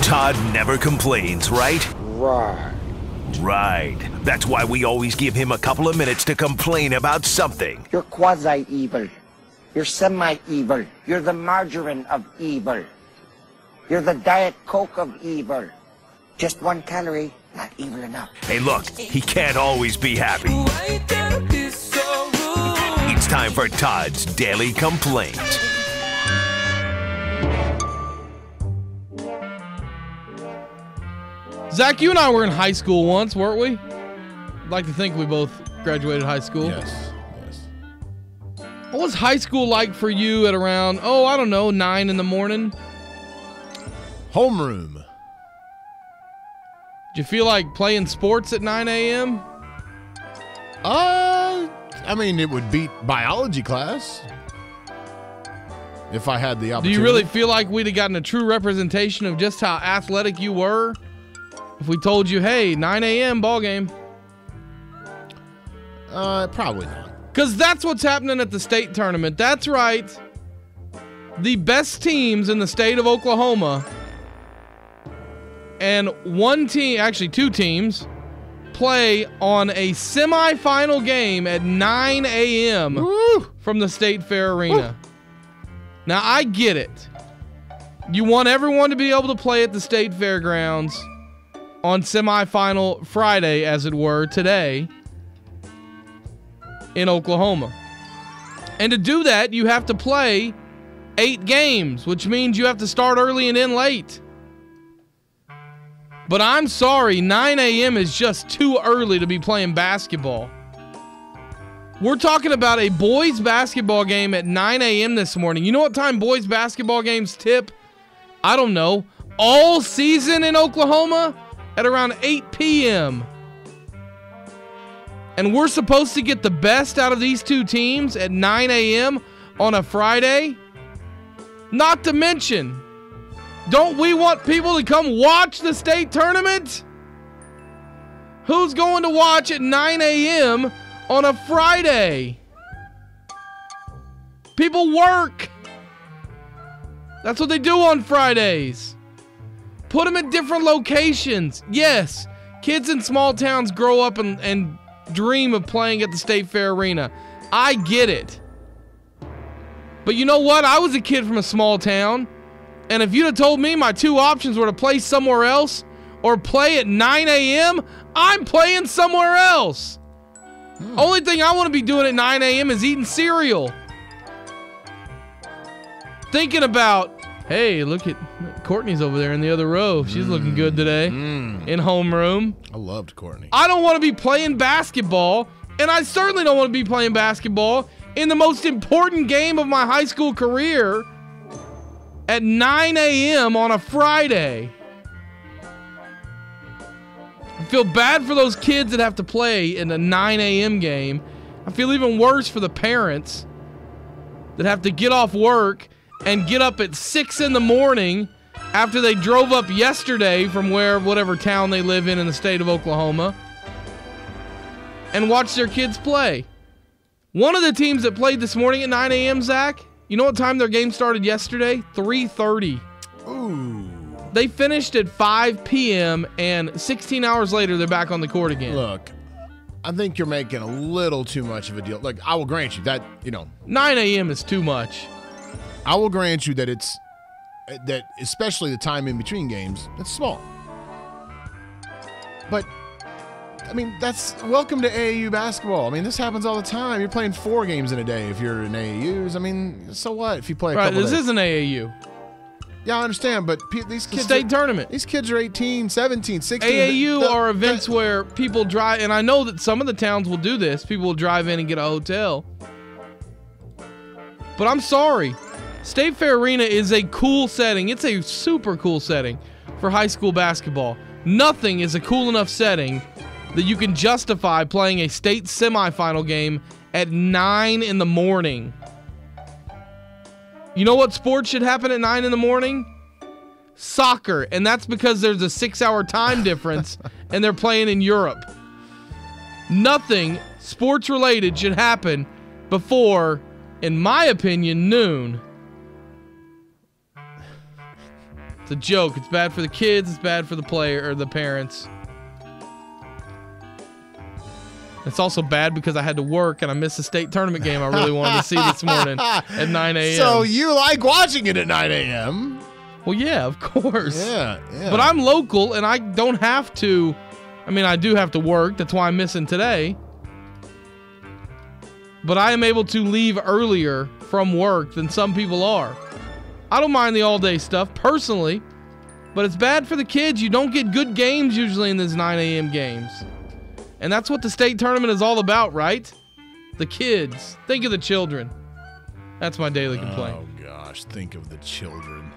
Todd never complains, right? Right. Right. That's why we always give him a couple of minutes to complain about something. You're quasi-evil. You're semi-evil. You're the margarine of evil. You're the Diet Coke of evil. Just 1 calorie, not evil enough. Hey, look, he can't always be happy. It's time for Todd's Daily Complaint. Zach, you and I were in high school once, weren't we? I'd like to think we both graduated high school. Yes. What was high school like for you at around, 9 in the morning? Homeroom. Did you feel like playing sports at 9 a.m.? It would beat biology class if I had the opportunity. Do you really feel like we'd have gotten a true representation of just how athletic you were if we told you, hey, 9 a.m. ball game? Probably not. Because that's what's happening at the state tournament. That's right. The best teams in the state of Oklahoma and one team, actually 2 teams, play on a semifinal game at 9 a.m. from the State Fair Arena. Now, I get it. You want everyone to be able to play at the State Fairgrounds on semifinal Friday, as it were, today in Oklahoma. And to do that, you have to play 8 games, which means you have to start early and end late. But I'm sorry, 9 a.m. is just too early to be playing basketball. We're talking about a boys basketball game at 9 a.m. this morning. You know what time boys basketball games tip? I don't know. All season in Oklahoma at around 8 p.m. And we're supposed to get the best out of these 2 teams at 9 a.m. on a Friday? Not to mention, don't we want people to come watch the state tournament? Who's going to watch at 9 a.m. on a Friday? People work. That's what they do on Fridays. Put them at different locations. Yes, kids in small towns grow up and dream of playing at the State Fair Arena. I get it. But you know what? I was a kid from a small town. And if you'd have told me my 2 options were to play somewhere else or play at 9 a.m., I'm playing somewhere else. Only thing I want to be doing at 9 a.m. is eating cereal. Thinking about, hey, look at Courtney's over there in the other row. She's looking good today in homeroom. I loved Courtney. I don't want to be playing basketball, and I certainly don't want to be playing basketball in the most important game of my high school career at 9 a.m. on a Friday. I feel bad for those kids that have to play in a 9 a.m. game. I feel even worse for the parents that have to get off work and get up at 6 in the morning after they drove up yesterday from whatever town they live in the state of Oklahoma and watch their kids play. One of the teams that played this morning at 9 a.m., Zach, you know what time their game started yesterday? 3:30. Ooh. They finished at 5 p.m. and 16 hours later, they're back on the court again. Look, I think you're making a little too much of a deal. Look, I will grant you that, 9 a.m. is too much. I will grant you that that especially the time in between games, that's small. But, that's welcome to AAU basketball. This happens all the time. You're playing 4 games in a day if you're in AAUs. So what if you play a couple days? This is an AAU. Yeah, I understand, but these kids... state tournament. These kids are 18, 17, 16. AAU are events where people drive, and I know that some of the towns will do this. People will drive in and get a hotel. But I'm sorry. State Fair Arena is a cool setting. It's a super cool setting for high school basketball. Nothing is a cool enough setting that you can justify playing a state semifinal game at 9 in the morning. You know what sports should happen at 9 in the morning? Soccer. And that's because there's a 6-hour time difference and they're playing in Europe. Nothing sports related should happen before, in my opinion, noon. It's a joke. It's bad for the kids. It's bad for the player or the parents. It's also bad because I had to work and I missed a state tournament game I really wanted to see this morning at 9 a.m. So you like watching it at 9 a.m.? Well, yeah, of course. Yeah. But I'm local and I don't have to. I mean, I do have to work. That's why I'm missing today. But I am able to leave earlier from work than some people are. I don't mind the all-day stuff personally, but it's bad for the kids. You don't get good games usually in these 9 a.m. games. And that's what the state tournament is all about, right? The kids. Think of the children. That's my daily complaint. Oh, gosh. Think of the children.